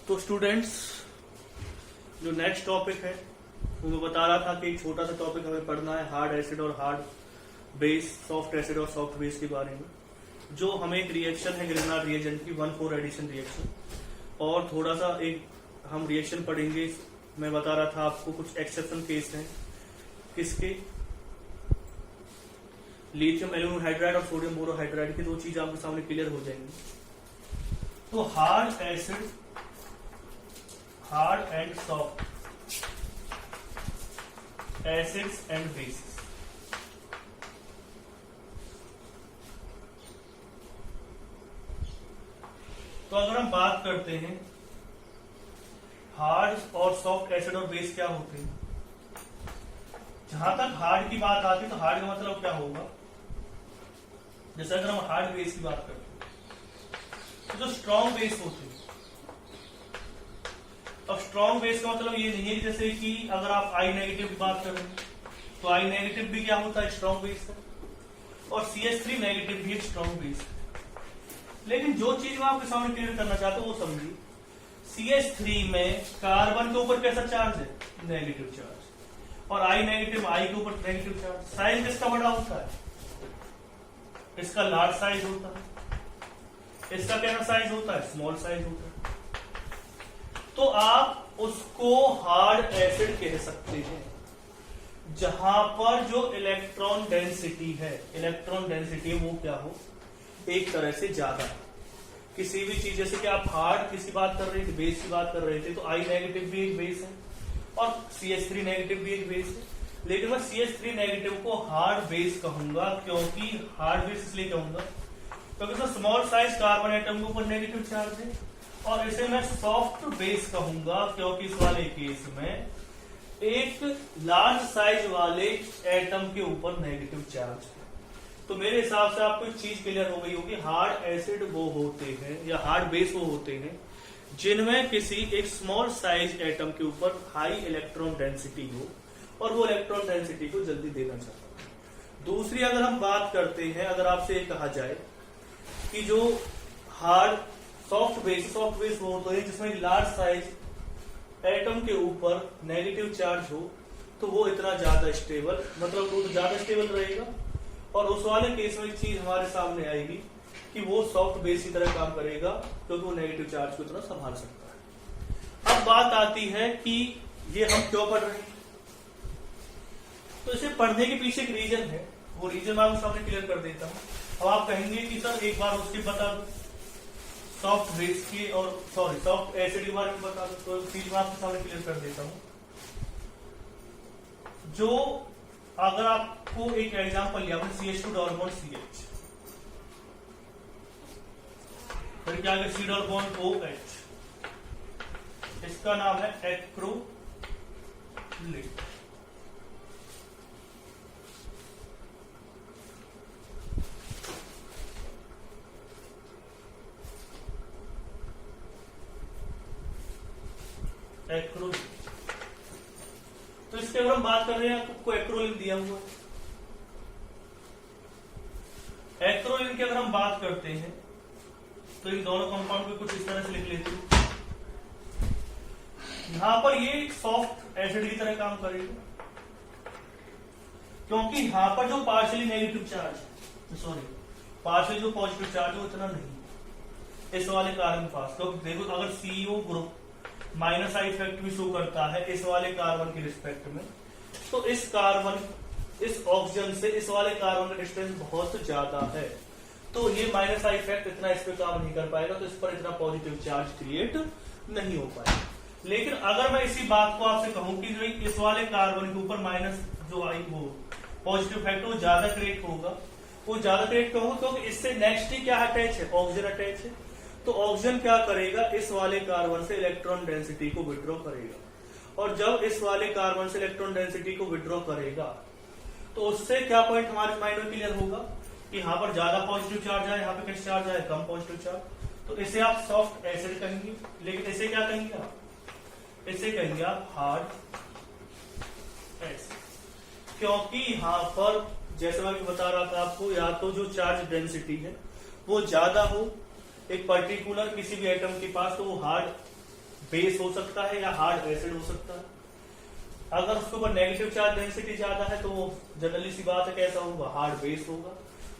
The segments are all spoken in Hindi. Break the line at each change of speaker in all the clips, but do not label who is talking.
तो स्टूडेंट्स, जो नेक्स्ट टॉपिक है वो मैं बता रहा था कि एक छोटा सा टॉपिक हमें पढ़ना है हार्ड एसिड और हार्ड बेस, सॉफ्ट एसिड और सॉफ्ट बेस के बारे में। जो हमें एक रिएक्शन है ग्रिग्नार्ड रिएजेंट की 1,4 एडिशन रिएक्शन, और थोड़ा सा एक हम रिएक्शन पढ़ेंगे। मैं बता रहा था आपको कुछ एक्सेप्शन केस हैं किसके, लिथियम एल्यूमिनियम हाइड्राइड और सोडियम बोरोहाइड्राइड की। दो चीज आपके सामने क्लियर हो जाएंगी। तो hard acid, hard and soft acids and bases. तो अगर हम बात करते हैं हार्ड और सॉफ्ट एसिड और बेस क्या होते हैं, जहां तक हार्ड की बात आती है तो हार्ड का मतलब क्या होगा, जैसे अगर हम हार्ड बेस की बात करते हैं तो जो स्ट्रॉन्ग बेस होते हैं। अब स्ट्रॉन्ग बेस का मतलब ये नहीं है कि जैसे कि अगर आप आई नेगेटिव की बात करें तो आई नेगेटिव भी क्या होता है, स्ट्रॉन्ग बेस है, और CH3 नेगेटिव भी एक स्ट्रॉन्ग बेस है। लेकिन जो चीज मैं आपके सामने क्लियर करना चाहता हूं वो समझिए। CH3 में कार्बन के ऊपर कैसा चार्ज है, नेगेटिव चार्ज, और आई नेगेटिव, आई के ऊपर नेगेटिव चार्ज। साइज किसका बड़ा होता है, इसका लार्ज साइज होता है, इसका कैसा साइज होता है, स्मॉल साइज होता है। तो आप उसको हार्ड एसिड कह सकते हैं जहां पर जो इलेक्ट्रॉन डेंसिटी है, इलेक्ट्रॉन डेंसिटी वो क्या हो, एक तरह से ज्यादा। किसी भी चीज, जैसे कि आप हार्ड किसी बात कर रहे थे, बेस की बात कर रहे थे, तो आई नेगेटिव भी एक बेस है और CH3 नेगेटिव भी एक बेस है। लेकिन मैं CH3 नेगेटिव को हार्ड बेस कहूंगा। क्योंकि हार्ड बेस इसलिए कहूंगा क्योंकि इसमें स्मॉल साइज कार्बन एटम के ऊपर नेगेटिव चार्ज है, और इसे मैं सॉफ्ट बेस कहूंगा क्योंकि इस वाले केस में एक लार्ज साइज वाले एटम के ऊपर नेगेटिव चार्ज है। तो मेरे हिसाब से आपको एक चीज क्लियर हो गई होगी, हार्ड एसिड वो होते हैं या हार्ड बेस वो होते हैं जिनमें किसी एक स्मॉल साइज एटम के ऊपर हाई इलेक्ट्रॉन डेंसिटी हो और वो इलेक्ट्रॉन डेंसिटी को जल्दी देना चाहता है। दूसरी अगर हम बात करते हैं, अगर आपसे ये कहा जाए कि जो हार्ड सॉफ्ट बेस वो होते हैं जिसमें लार्ज साइज एटम के ऊपर नेगेटिव चार्ज हो, तो वो इतना ज्यादा स्टेबल, मतलब वो तो ज्यादा स्टेबल रहेगा। और उस वाले केस में एक चीज हमारे सामने आएगी कि वो सॉफ्ट बेस की तरह काम करेगा क्योंकि वो नेगेटिव चार्ज को इतना संभाल सकता है। अब बात आती है कि ये हम क्यों पढ़ रहे हैं, तो इसे पढ़ने के पीछे एक रीजन है, वो रीजन मैं आपके सामने क्लियर कर देता हूं। अब आप कहेंगे कि सर एक बार उसके बता दो, सॉफ्ट बेस की और सॉफ्ट एसिड के बारे में बता दो, तो चीज मैं आपके सामने क्लियर कर देता हूं। जो अगर आपको एक एग्जांपल लिया हमने CH2 डबल बॉन्ड CH, फिर क्या आगे C डबल बॉन्ड OH, इसका नाम है एक्रोलिक। एक्रोलिन, तो इसके अगर हम बात कर रहे हैं, आपको एक्रोलिन दिया हुआ है। एक्रोलिन की अगर हम बात करते हैं तो इन दोनों कंपाउंड को कुछ इस तरह से लिख लेते हैं। यहां पर ये एक सॉफ्ट एसिड की तरह काम करेगा क्योंकि यहां पर जो पार्शियली नेगेटिव चार्ज, पार्शियली जो पॉजिटिव चार्ज है वो इतना नहीं इस वाले कार्बन के पास। क्योंकि देखो अगर CO group minus I effect भी शो करता है इस वाले कार्बन के रिस्पेक्ट में, तो इस ऑक्सीजन से इस वाले कार्बन का डिस्टेंस बहुत ज्यादा है, तो ये माइनस आई इफेक्ट इतना इस पे काम नहीं कर पाएगा, तो इस पर इतना पॉजिटिव चार्ज क्रिएट नहीं हो पाएगा। लेकिन अगर मैं इसी बात को आपसे कहूं कि जो इस वाले कार्बन के ऊपर माइनस जो आई वो पॉजिटिव इफेक्ट वो ज्यादा क्रिएट होगा, वो ज्यादा क्रिएट होगा क्योंकि इससे नेक्स्ट ही क्या अटैच है, ऑक्सीजन अटैच है। तो ऑक्सीजन क्या करेगा, इस वाले कार्बन से इलेक्ट्रॉन डेंसिटी को विड्रॉ करेगा, और जब इस वाले कार्बन से इलेक्ट्रॉन डेंसिटी को विड्रॉ करेगा तो उससे क्या पॉइंट हमारे माइंड में क्लियर होगा कि यहाँ पर ज्यादा पॉजिटिव चार्ज है, यहाँ पे कैसे चार्ज है, कम पॉजिटिव चार्ज। तो इसे आप सॉफ्ट एसिड कहेंगे। लेकिन इसे क्या कहेंगे आप, इसे कहेंगे आप हार्ड एसिड, क्योंकि यहां पर जैसे मैं बता रहा था आपको, या तो जो चार्ज डेंसिटी है वो ज्यादा हो एक पर्टिकुलर किसी भी एटम के पास, तो वो हार्ड बेस हो सकता है या हार्ड एसिड हो सकता है। अगर उसके ऊपर नेगेटिव चार्ज डेंसिटी ज्यादा है तो जनरली सी बात है कैसा होगा, हार्ड बेस होगा।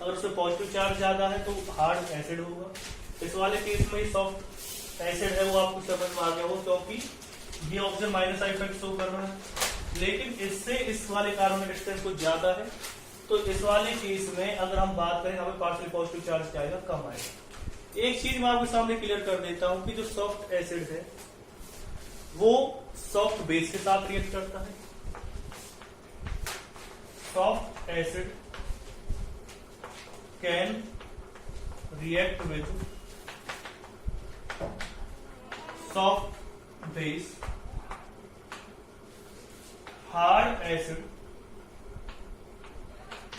अगर उसमें पॉजिटिव चार्ज ज्यादा है तो हार्ड एसिड होगा। इस वाले केस में सॉफ्ट एसिड है वो आपको समझ में आ गया हो, क्योंकि ये ऑक्सीजन माइनस इफेक्ट शो कर रहा है। लेकिन इससे इस वाले कार्बन डिस्टेंस कुछ ज्यादा है, तो इस वाले केस में अगर हम बात करें हमें पार्शियल पॉजिटिव चार्ज क्या आएगा, कम आएगा। एक चीज मैं आपके सामने क्लियर कर देता हूं कि जो सॉफ्ट एसिड है वो सॉफ्ट बेस के साथ रिएक्ट करता है। Soft acid can react with soft base, hard acid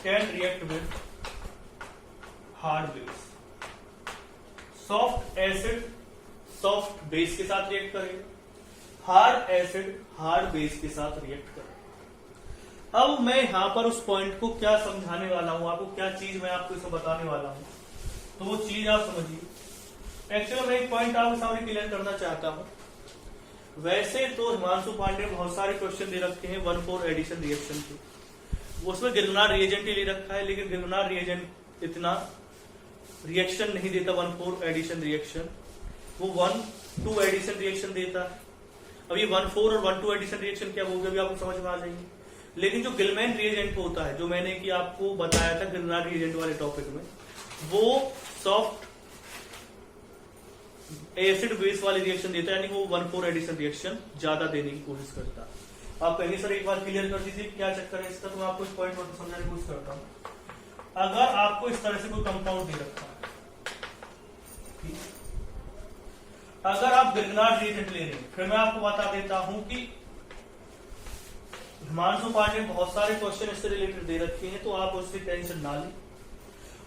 can react with hard base. Soft acid soft base के साथ रिएक्ट करेगा, हार्ड एसिड हार्ड बेस के साथ रिएक्ट करेगा। अब मैं यहां पर उस पॉइंट को क्या समझाने वाला हूं, आपको क्या चीज मैं आपको इसमें बताने वाला हूं, तो वो चीज आप समझिए। एक्चुअली मैं एक पॉइंट आपके सामने क्लियर करना चाहता हूं। वैसे तो हिमांशु पांडे बहुत सारे क्वेश्चन दे रखे हैं 1,4 एडिशन रिएक्शन के, उसमें गिरनार रिएजेंट ही ले रखा है, लेकिन गिरनार रिएजेंट इतना रिएक्शन नहीं देता 1,4 एडिशन रिएक्शन, वो 1,2 एडिशन रिएक्शन देता है। अब ये 1,4 और 1,2 एडिशन रिएक्शन क्या होगा, भी आपको समझ में आ जाएंगे। लेकिन जो गिलमैन रिएजेंट होता है, जो मैंने कि आपको बताया था गिरनार रिएजेंट वाले टॉपिक में, वो सॉफ्ट एसिड बेस वाले रिएक्शन देता है, यानी वो 1,4 एडिशन रिएक्शन ज्यादा देने की कोशिश करता है। आप कहेंगे सर एक बार क्लियर कर दीजिए क्या चक्कर है इसका, तो मैं आपको इस पॉइंट पर समझाने की कोशिश करता हूं। अगर आपको इस तरह से कोई कंपाउंड दे रखा है, अगर आप गिरनार रिएजेंट ले रहे हैं, फिर मैं आपको बता देता हूं कि हिमांशु पांडे बहुत सारे क्वेश्चन इससे रिलेटेड दे रखे हैं, तो आप उसकी टेंशन ना लें।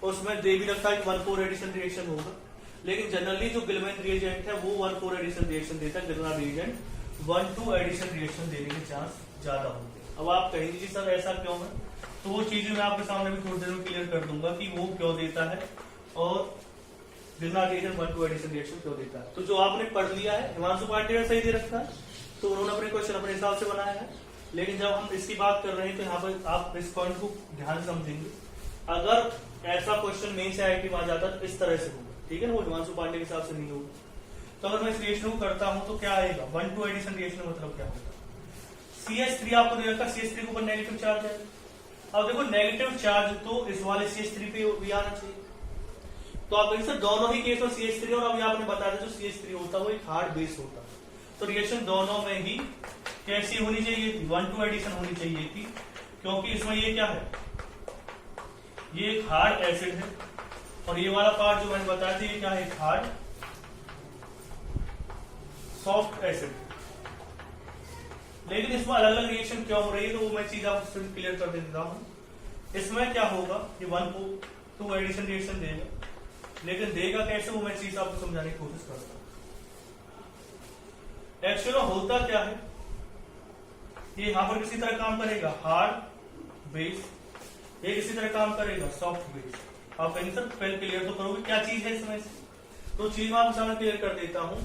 उसमें दे भी रखा है कि 1,4 एडिशन रिएक्शन होगा, लेकिन जनरली जो गिलमैन रिएजेंट है वो 1,4 एडिशन रिएक्शन देता है, गिरनार रिएजेंट 1,2 एडिशन रिएक्शन देने के चांस ज्यादा होते हैं। अब आप कहेंगे जी सर ऐसा क्यों है, तो वो चीजें मैं आपके सामने भी थोड़ी देर में क्लियर कर दूंगा कि वो क्यों देता है और गिरनार रिएजेंट 1,2 एडिशन रिएक्शन क्यों देता है। तो जो आपने पढ़ लिया है हिमांशु पांडे ने सही दे रखा है, तो उन्होंने अपने क्वेश्चन अपने हिसाब से बनाया है। लेकिन जब हम इसकी बात कर रहे हैं तो यहाँ पर आप इस पॉइंट को ध्यान से समझेंगे। अगर ऐसा क्वेश्चन मेन से आईआईटी में आ जाता तो इस तरह से होगा, ठीक है ना, वो हिमांशु पांडे के हिसाब से नहीं होगा। तो अगर मैं इस रिएक्शन को करता हूं तो क्या आएगा, 1,2 एडिशन रिएक्शन मतलब क्या होगा, CH3 आपको दे रखा, CH3 के ऊपर नेगेटिव चार्ज है। अब देखो नेगेटिव चार्ज तो इस वाले CH3 पे भी आना चाहिए, तो आप सर दोनों ही केस में CH3 और अभी आपने बताया जो CH3 होता है वो एक हार्ड बेस होता है, तो रिएक्शन दोनों में ही कैसी होनी चाहिए थी, 1,2 एडिशन होनी चाहिए थी, क्योंकि इसमें ये क्या है, ये एक हार्ड एसिड है और ये वाला पार्ट जो मैंने बताया था ये क्या है, हार्ड सॉफ्ट एसिड। लेकिन इसमें अलग अलग रिएक्शन क्यों हो रही है, तो वो मैं चीज आपको क्लियर कर देता हूं। इसमें क्या होगा, ये 1,2 एडिशन रिएक्शन देगा, लेकिन देगा कैसे वो मैं चीज आपको समझाने की कोशिश करता हूं। एक्चुअली होता क्या है, ये यहां पर किसी तरह काम करेगा हार्ड बेस, ये किसी तरह काम करेगा सॉफ्ट बेस। आप कहेंगे सर पहले क्लियर तो करोगे क्या चीज है इसमें से, तो चीज मैं आपके सामने क्लियर कर देता हूं।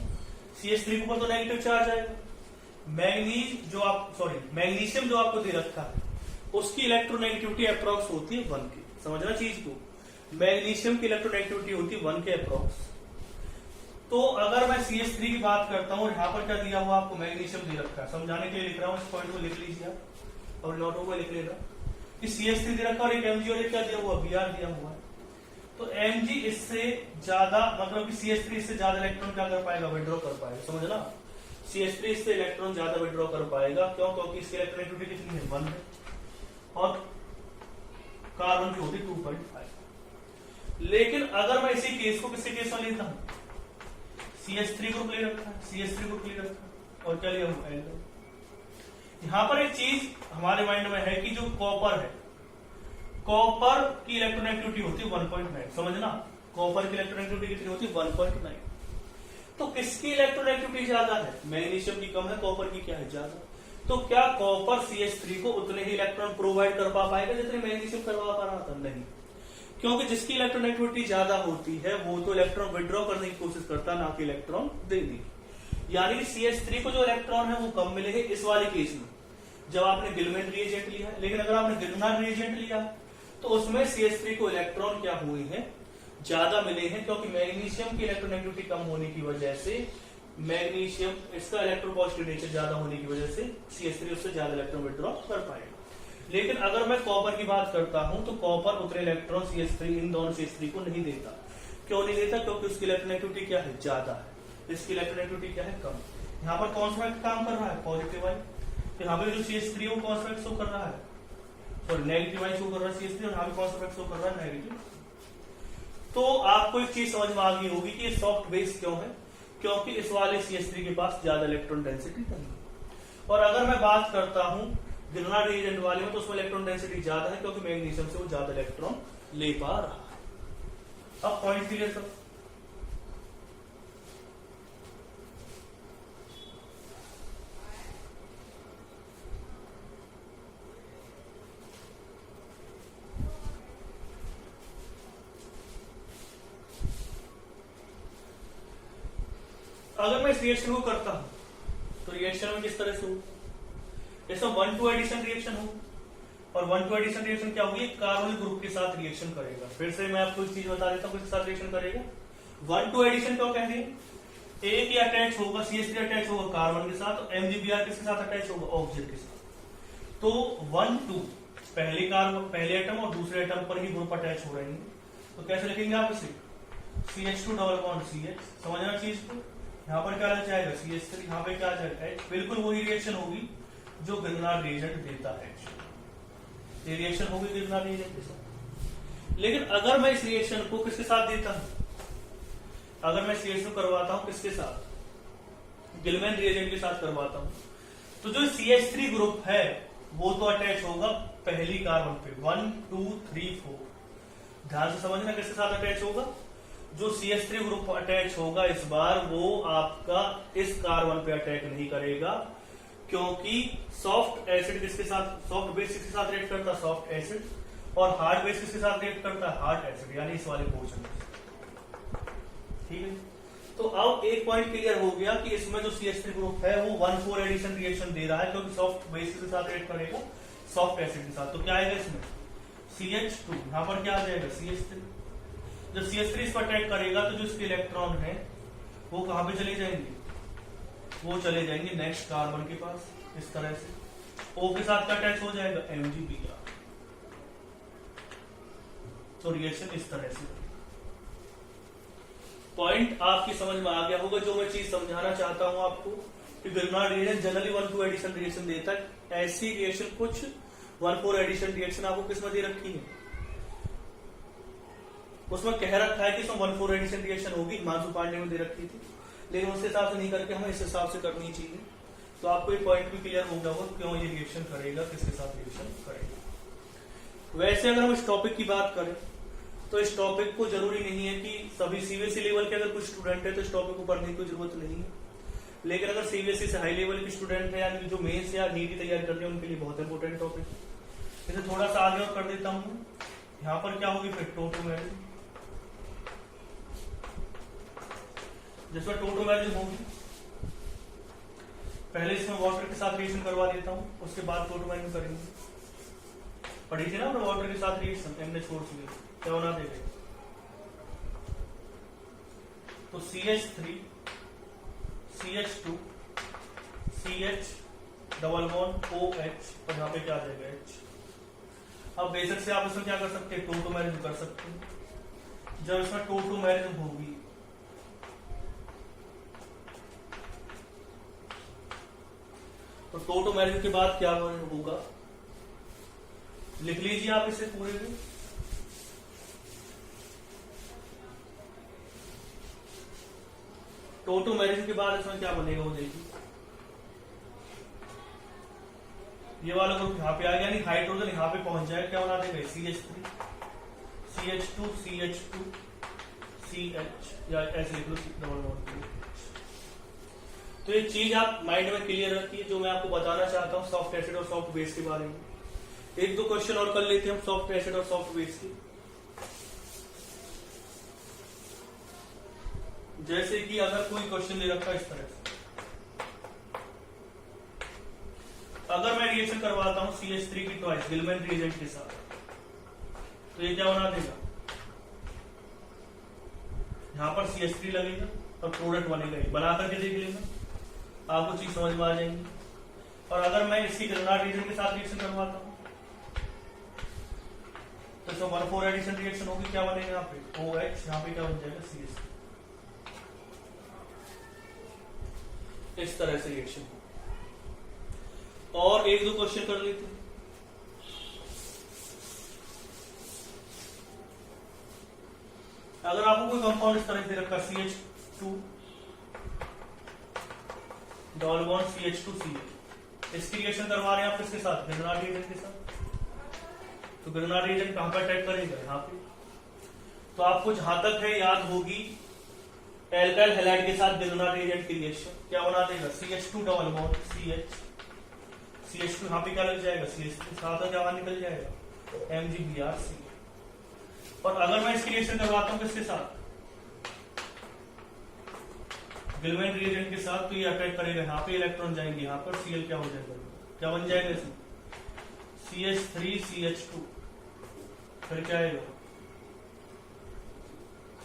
CH3 के ऊपर तो नेगेटिव चार्ज आएगा, मैग्नीशियम जो आपको दे रखा है उसकी इलेक्ट्रोनेगेटिविटी अप्रॉक्स होती है 1 की, समझना चीज को, मैग्नीशियम की इलेक्ट्रोनेगेटिविटी होती है 1 के अप्रॉक्स। तो अगर मैं CH3 की बात करता हूं, यहां पर क्या दिया हुआ आपको, मैग्नीशियम दे रखा है, समझाने के लिए लिख रहा हूं, इस पॉइंट को लिख लीजिए आप और नोटों को लिख लेना कि CH3 दे रखा और एक Mg और एक क्या दिया हुआ, Br दिया हुआ है। तो Mg इससे ज्यादा मतलब कि CH3 इससे ज्यादा इलेक्ट्रॉन क्या कर पाएगा, विड्रॉ कर पाएगा, समझना, CH3 इससे इलेक्ट्रॉन ज्यादा विड्रॉ कर पाएगा, क्यों, क्योंकि इसकी इलेक्ट्रोनेगेटिविटी कितनी है, 1 है और कार्बन की होती 2.5। लेकिन अगर मैं इसी केस को किसी केस में लेता हूं, CH3 ग्रुप ले रखा है, CH3 ग्रुप ले रखा है और क्या लिया हुआ है, यहां पर एक चीज हमारे माइंड में है कि जो कॉपर है, कॉपर की इलेक्ट्रोनेगेटिविटी होती है 1.9, समझना, कॉपर की इलेक्ट्रोनेगेटिविटी कितनी होती है, 1.9। तो किसकी इलेक्ट्रोनेगेटिविटी ज्यादा है, मैग्नीशियम की कम है, कॉपर की क्या है, ज्यादा। तो क्या कॉपर CH3 को उतने ही इलेक्ट्रॉन प्रोवाइड कर पाएगा जितने मैग्नीशियम करवा पा रहा था, नहीं, क्योंकि जिसकी इलेक्ट्रोनेगेटिविटी ज्यादा होती है वो तो इलेक्ट्रॉन विड्रॉ करने की कोशिश करता है, ना कि इलेक्ट्रॉन देने की। यानी CH3 को जो इलेक्ट्रॉन है वो कम मिले हैं इस वाले केस में जब आपने गिलमैन रिएजेंट लिया है। लेकिन अगर आपने गिलनार रिएजेंट लिया तो उसमें CH3 को इलेक्ट्रॉन क्या हुए हैं, ज्यादा मिले हैं, क्योंकि मैग्नीशियम की इलेक्ट्रोनेगेटिविटी कम होने की वजह से, मैग्नीशियम इसका इलेक्ट्रोपॉजिटिव नेचर ज्यादा होने की वजह से CH3 उससे ज्यादा इलेक्ट्रॉन विड्रॉ कर पाएगा। लेकिन अगर मैं कॉपर की बात करता हूं तो कॉपर उतने इलेक्ट्रॉन CH3 इन दोनों CH3 को नहीं देता। क्यों नहीं देता? क्योंकि उसकी इलेक्ट्रोनेगेटिविटी क्या है, ज्यादा है, इसकी इलेक्ट्रोनेगेटिविटी क्या है, कम। यहाँ पर कौन सा काम कर रहा है, पॉजिटिव आई। तो यहाँ पे जो CH3 वो कौन सा शो कर रहा है, सॉरी नेगेटिव आई शो कर रहा है CH3, और यहाँ पे कौन सा शो कर रहा है, नेगेटिव। तो आपको एक चीज समझ में आ गई होगी कि ये सॉफ्ट बेस क्यों है, क्योंकि इस वाले CH3 के पास ज्यादा इलेक्ट्रॉन डेंसिटी नहीं है। और अगर मैं बात करता हूं गिलनार रिएजेंट वाले में तो उसमें इलेक्ट्रॉन डेंसिटी ज्यादा है, क्योंकि मैग्नीशियम से वो ज्यादा इलेक्ट्रॉन ले पा रहा है। अब पॉइंट क्लियर कर, अगर मैं इस रिएक्शन को करता हूं तो रिएक्शन में किस तरह से हो, इसमें 1-2 एडिशन रिएक्शन हो, और 1-2 एडिशन रिएक्शन क्या होगी, कार्बोनिल ग्रुप के साथ रिएक्शन करेगा। फिर से मैं आपको एक चीज बता देता हूं किसके साथ रिएक्शन करेगा। 1-2 एडिशन क्यों कह रहे हैं, एक ही अटैच होगा, CH3 अटैच होगा कार्बन के साथ, तो MgBr किसके साथ अटैच होगा, ऑक्सीजन के साथ। तो 1-2 पहले कार्बन, पहले एटम और दूसरे एटम पर ही ग्रुप अटैच हो रहे हैं। तो कैसे लिखेंगे आप इसे, CH2 डबल बॉन्ड CH, समझना चीज को। यहाँ पर क्या आ जाएगा CH3, यहाँ पे क्या आ जाएगा H। बिल्कुल वही रिएक्शन होगी जो गिलनार रिएजेंट देता है, ये रिएक्शन होगी गिलनार रिएजेंट के साथ। लेकिन अगर मैं इस रिएक्शन को किसके साथ देता हूं, अगर मैं CH2 करवाता हूं किसके साथ, गिलमैन रिएजेंट के साथ करवाता हूं, तो जो CH3 ग्रुप है वो तो अटैच होगा पहली कार्बन पे, 1, 2, 3, 4। ध्यान से समझना किसके साथ अटैच होगा, जो CH3 ग्रुप अटैच होगा इस बार वो आपका इस कार्बन पे अटैक नहीं करेगा, क्योंकि सॉफ्ट एसिड किसके साथ, सॉफ्ट बेस किसके साथ रिएक्ट करता है, सॉफ्ट एसिड, और हार्ड बेस किसके साथ रिएक्ट करता है, हार्ड एसिड, यानी इस वाले पोर्शन में। ठीक है, तो अब एक पॉइंट क्लियर हो गया कि इसमें जो CH3 ग्रुप है वो 1-4 एडिशन रिएक्शन दे रहा है, क्योंकि सॉफ्ट बेस के साथ रिएक्ट करेगा सॉफ्ट एसिड के साथ। तो क्या आएगा इसमें, CH2, यहां पर क्या आ जाएगा CH3। जब CH3 इस पर अटैक करेगा तो जो इसके इलेक्ट्रॉन है वो कहां पे चले जाएंगे, वो चले जाएंगे नेक्स्ट कार्बन के पास, इस तरह से। O के साथ क्या अटैच हो जाएगा, MgBr। तो रिएक्शन इस तरह से। पॉइंट आपकी समझ में आ गया होगा। जो मैं चीज समझाना चाहता हूं आपको कि गिलनार रिएजेंट जनरली 1-2 एडिशन रिएक्शन देता है, ऐसी रिएक्शन कुछ 1-4 एडिशन रिएक्शन आपको किसमें दे रखी है, उसमें कह रखा है कि इसमें 1-4 एडिशन रिएक्शन होगी, हिमांशु पांडे में दे रखी थी, लेकिन उस हिसाब से नहीं करके हमें इस हिसाब से करनी चाहिए। तो आपको ये पॉइंट भी क्लियर हो गया होगा क्यों ये रिएक्शन करेगा, किसके साथ रिएक्शन करेगा। वैसे अगर हम इस टॉपिक की बात करें तो इस टॉपिक को जरूरी नहीं है कि सभी CBSE लेवल के अगर कुछ स्टूडेंट है तो इस टॉपिक को पढ़ने की जरूरत नहीं है, लेकिन अगर CBSE से हाई लेवल के स्टूडेंट है, यानी जो मेंस या नीट की तैयारी करते हैं, उनके लिए बहुत इंपॉर्टेंट टॉपिक है। इसे थोड़ा सा आगे और कर देता हूं। यहाँ पर क्या होगी फिर, टोटोमेरिज्म, जिसमें टोटोमेरिज्म होगी। पहले इसमें वाटर के साथ रिएक्शन करवा देता हूं, उसके बाद टोटोमेरिज्म करेंगे। पढ़ी थी ना हमने वाटर के साथ रिएक्शन, NH4 क्या बना देंगे, तो CH3 CH2 CH double bond OH, और यहाँ पे क्या आ जाएगा H। अब बेसिक से आप इसमें क्या कर सकते हैं, टोटोमेरिज्म कर सकते हैं। जब इसमें टोटोमेरिज्म होगी तो टोटोमेरिज्म के बाद क्या होगा, लिख लीजिए आप इसे पूरे में। टोटोमेरिज्म के बाद इसमें क्या बनेगा, वो देखिए ये वाला ग्रुप यहाँ पे आ गया, यानी हाइड्रोजन यहाँ पे पहुंच जाएगा, क्या बना देगा CH3 CH2 CH2 CH, या ऐसे लिख लो डबल बॉन्ड। तो एक चीज आप माइंड में क्लियर रखिए, जो मैं आपको बताना चाहता हूँ सॉफ्ट एसिड और सॉफ्ट बेस के बारे में। एक दो क्वेश्चन और कर लेते हैं हम सॉफ्ट एसिड और सॉफ्ट बेस के। जैसे कि अगर कोई क्वेश्चन दे रखा है इस तरह से, अगर मैं रिएक्शन करवाता हूं CH3 की ट्वाइस गिलमैन रिएजेंट के साथ, तो ये क्या बना देगा, यहां पर CH3 लगेगा और प्रोडक्ट बनेगा, बना करके देख लेना, आपको चीज समझ में आ जाएंगी। और अगर मैं इसकी ग्रेनाड रिएजेंट के साथ रिएक्शन करवाता हूं तो इसमें 1,4 एडिशन रिएक्शन होगी, क्या बनेगा यहाँ पे OH, यहाँ पे क्या बन जाएगा CH3। इस तरह से रिएक्शन। और एक दो क्वेश्चन कर लेते हैं। अगर आपको कोई कंपाउंड इस तरह से दे रखा CH2 डबल बॉन्ड CH2Cl, इसकी रिएक्शन करवा रहे हैं आप किसके साथ, ग्रेनाड रिएजेंट के साथ, तो ग्रेनाड रिएजेंट कहां पर अटैक करेगा, यहाँ पे। तो आपको जहां तक है याद होगी, एल्काइल हैलाइड के साथ ग्रेनाड रिएजेंट की रिएक्शन क्या बना देगा, CH2 डबल बॉन्ड CH2 यहाँ पे क्या लग जाएगा, CH3 साथ क्या निकल जाएगा MgBr। और अगर मैं इसकी रिएक्शन करवाता हूं किसके साथ, गिलमैन रिएजेंट के साथ, तो ये अटैक करेगा, यहाँ पे इलेक्ट्रॉन जाएंगे, यहाँ पर Cl क्या हो जाएगा, क्या बन जाएगा इसमें CH3CH2, फिर क्या आएगा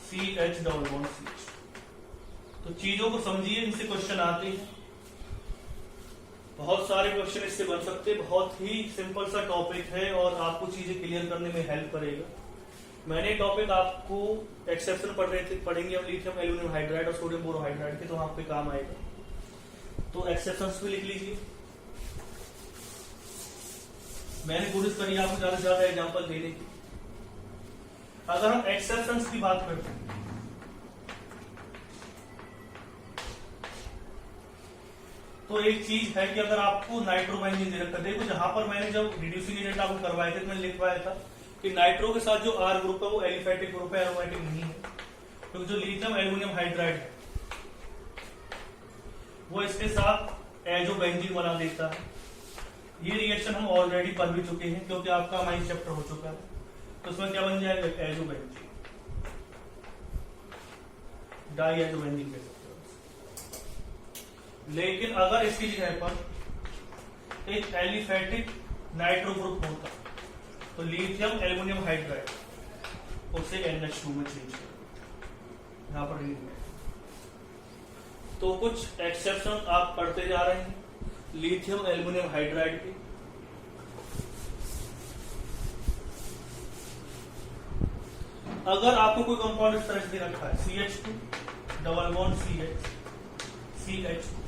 CH डबल बॉन्ड CH। तो चीजों को समझिए, इनसे क्वेश्चन आते हैं, बहुत सारे क्वेश्चन इससे बन सकते हैं, बहुत ही सिंपल सा टॉपिक है और आपको चीजें क्लियर करने में हेल्प करेगा। मैंने टॉपिक आपको एक्सेप्शन पढ़ेंगे हम लिथियम एल्यूमिनियम हाइड्राइड और सोडियम बोरोहाइड्राइड के, तो वहां पे काम आएगा, तो एक्सेप्शंस भी लिख लीजिए। मैंने कोशिश करी आपको ज्यादा से ज्यादा एग्जाम्पल देने की। अगर हम एक्सेप्शंस की बात करते हैं, तो एक चीज है कि अगर आपको नाइट्रोबेंजीन दे रखा, देखो जहां पर मैंने जब रिड्यूसिंग एजेंट आपको करवाए थे, मैंने लिखवाया था कि नाइट्रो के साथ जो R ग्रुप है वो एलिफेटिक ग्रुप है, एरोमेटिक नहीं है, क्योंकि जो लिथियम एल्यूमिनियम हाइड्राइड है वो इसके साथ एजोबेंजीन बना देता है। ये रिएक्शन हम ऑलरेडी पढ़ भी चुके हैं, क्योंकि आपका माइंड चैप्टर हो चुका है, तो उसमें क्या बन जाएगा, एजोबेंजीन, डाई एजोबेंजीन कह सकते हो। लेकिन अगर इसकी जगह पर एक एलिफेटिक नाइट्रो ग्रुप होता तो लिथियम एल्यूमिनियम हाइड्राइड उसे NH2 में चेंज करो, यहां पर रीड में। तो कुछ एक्सेप्शन आप पढ़ते जा रहे हैं लिथियम एल्यूमिनियम हाइड्राइड के। अगर आपको कोई कंपाउंड इस तरह से दे रखा है CH2 डबल बॉन्ड CH2,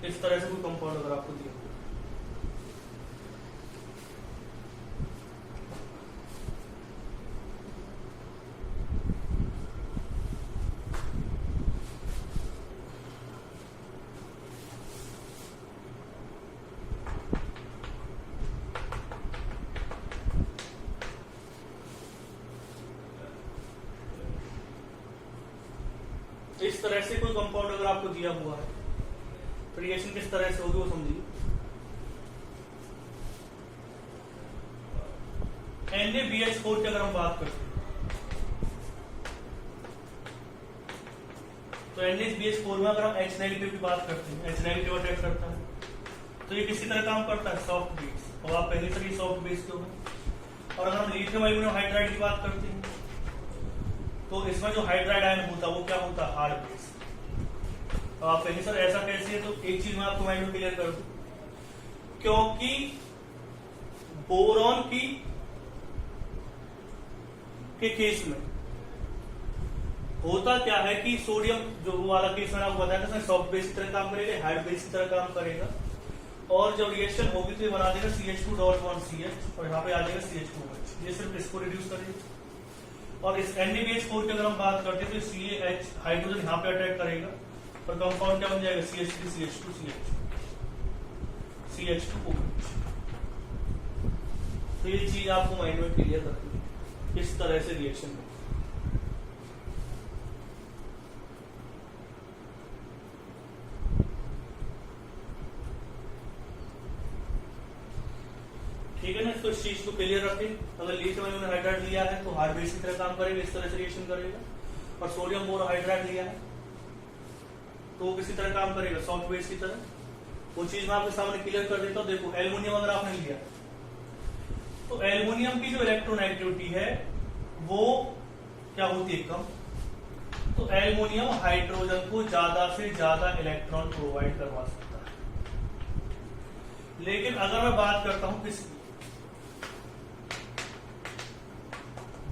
इस तरह से कोई कंपाउंड अगर आपको दिया, इस तरह से कोई कंपाउंड अगर आपको दिया हुआ है, तो रिएक्शन किस तरह से होगी वो समझिए। NaBH4 की अगर हम बात करते हैं, तो NaBH4 में अगर हम H नेगेटिव की बात करते हैं, H नेगेटिव अटैक करता है, तो ये किसी तरह काम करता है, सॉफ्ट बेस, और आप पहले से ही सॉफ्ट बेस के हो। और अगर हम लिथियम एल्यूमिनियम हाइड्राइड की बात करते हैं, तो इसमें जो हाइड्राइड आयन होता है वो क्या होता है, हार्ड बेस। आप कहेंगे सर ऐसा कैसे है, तो एक चीज मैं आपको माइंड में क्लियर कर दूं, क्योंकि बोरॉन के केस में होता क्या है कि सोडियम जो वाला केस मैंने आपको बताया था, सॉफ्ट बेस की तरह काम करेगा, हार्ड बेस की तरह काम करेगा, और जब रिएक्शन होगी तो ये बना देगा CH2 डबल बॉन्ड CH, और यहाँ पे आ जाएगा CH2OH। ये सिर्फ इसको रिड्यूस करेगा। और इस NaBH4 की अगर हम बात करते हैं, तो CH हाइड्रोजन यहाँ पे अटैक करेगा, और कंपाउंड क्या बन जाएगा, CH3 CH2 CH2OH। तो ये चीज आपको माइंड में क्लियर रखनी है, इस तरह से रिएक्शन है। ठीक है ना, तो इस चीज को क्लियर रखें। अगर लिथियम एल्यूमिनियम हाइड्राइड लिया है तो हार्ड बेस की तरह काम करेगा, इस तरह से रिएक्शन करेगा। और सोडियम बोरोहाइड्राइड लिया है तो वो किसी तरह काम करेगा, सॉफ्ट बेस की तरह। वो चीज मैं आपके सामने क्लियर कर देता हूँ। देखो एल्युमिनियम अगर आपने लिया तो एल्युमिनियम की जो इलेक्ट्रोनेगेटिविटी है वो क्या होती है, कम। तो एल्युमिनियम हाइड्रोजन को ज्यादा से ज्यादा इलेक्ट्रॉन प्रोवाइड करवा सकता है। लेकिन अगर मैं बात करता हूं किसकी,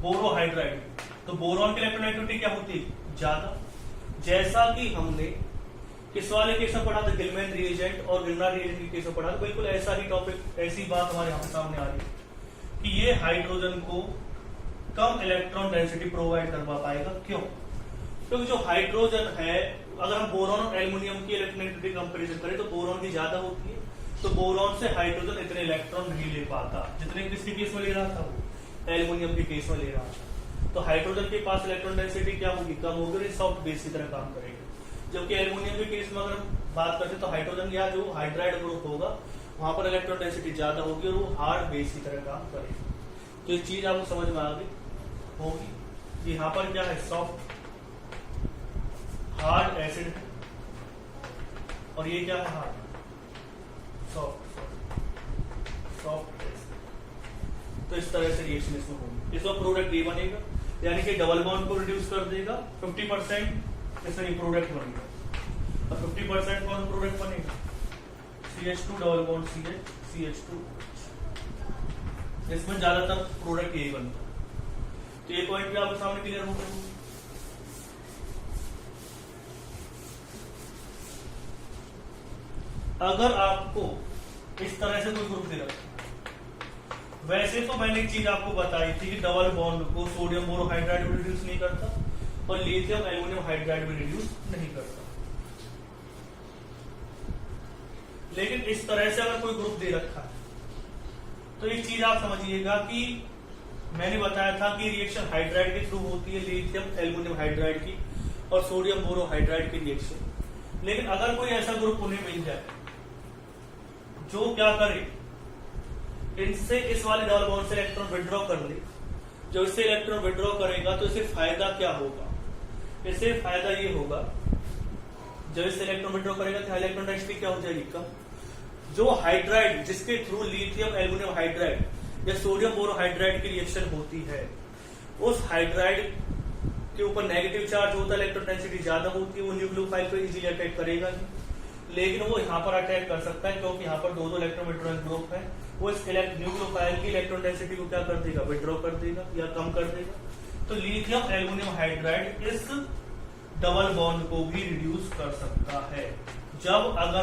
बोरोहाइड्राइड, तो बोरॉन की इलेक्ट्रोनेगेटिविटी क्या होती है, ज्यादा। जैसा कि हमने किस वाले केस में पढ़ा था, गिलमैन रिएजेंट और गिलनार रिएजेंट के केस में पढ़ा था, बिल्कुल ऐसा ही टॉपिक, ऐसी बात हमारे यहाँ सामने आ रही है कि ये हाइड्रोजन को कम इलेक्ट्रॉन डेंसिटी प्रोवाइड करवा पाएगा। क्यों? क्योंकि जो हाइड्रोजन है, अगर हम बोरॉन और एल्युमिनियम की इलेक्ट्रोनेगेटिविटी कंपैरिजन करें तो बोरॉन की ज्यादा होती है, तो बोरॉन से हाइड्रोजन इतने इलेक्ट्रॉन नहीं ले पाता जितने किसके केस में ले रहा था, वो एल्युमिनियम के केस में ले रहा था। तो हाइड्रोजन के पास इलेक्ट्रॉन डेंसिटी क्या होगी, कम होगी, और सॉफ्ट बेस की तरह काम करेगा। जबकि एल्युमिनियम के केस में अगर हम बात करते तो हाइड्रोजन या जो हाइड्राइड ग्रुप होगा वहां पर इलेक्ट्रॉन डेंसिटी ज्यादा होगी और वो हार्ड बेस की तरह काम करेगा। तो ये चीज आपको समझ में आ गई होगी। यहाँ पर क्या है, सॉफ्ट हार्ड एसिड है, और ये क्या है, हार्ड सॉफ्ट सॉफ्ट एसिड। तो इस तरह से रिएक्शन इसमें होगी। इसमें प्रोडक्ट ये बनेगा, यानी कि डबल बॉन्ड को रिड्यूस कर देगा 50%, इसमें प्रोडक्ट बनेगा, और 50% कौन प्रोडक्ट बनेगा, CH2 डबल बॉन्ड CH2, इसमें ज्यादातर प्रोडक्ट यही बनता है। तो ये पॉइंट भी आपके सामने क्लियर हो गया। अगर आपको इस तरह से कोई ग्रुप दे रखा, वैसे तो मैंने एक चीज आपको बताई थी कि डबल बॉन्ड को सोडियम बोरोहाइड्राइड भी रिड्यूस नहीं करता और लिथियम एल्युमिनियम हाइड्राइड भी रिड्यूस नहीं करता। लेकिन इस तरह से अगर कोई ग्रुप दे रखा है तो एक चीज आप समझिएगा कि मैंने बताया था कि रिएक्शन हाइड्राइड के थ्रू होती है, लिथियम एल्युमिनियम हाइड्राइड की और सोडियम बोरोहाइड्राइड की रिएक्शन। लेकिन अगर कोई ऐसा ग्रुप उन्हें मिल जाए जो क्या करे, इनसे इस वाले डबल बॉन्ड से इलेक्ट्रॉन विड्रॉ कर ले, जो इससे इलेक्ट्रॉन विड्रॉ करेगा तो इससे फायदा क्या होगा, इससे फायदा ये होगा, जब इससे इलेक्ट्रॉन विड्रॉ करेगा तो इलेक्ट्रॉन डेंसिटी क्या हो जाएगी, कम। जो हाइड्राइड जिसके थ्रू लिथियम एल्युमिनियम हाइड्राइड या सोडियम बोरोहाइड्राइड की रिएक्शन होती है, उस हाइड्राइड के ऊपर नेगेटिव चार्ज होता है, इलेक्ट्रॉन डेंसिटी ज्यादा होती है, वो न्यूक्लियोफाइल पर इजीली अटैक करेगा नहीं। लेकिन वो यहाँ पर अटैक कर सकता है क्योंकि यहाँ पर दो इलेक्ट्रॉन विड्रॉइंग ग्रुप है, वो इस न्यूक्लियोफाइल की इलेक्ट्रॉन डेंसिटी को क्या कर देगा, विड्रॉ कर देगा या कम कर देगा। तो लिथियम एल्युमिनियम हाइड्राइड इस डबल बॉन्ड को भी रिड्यूस कर सकता है, जब अगर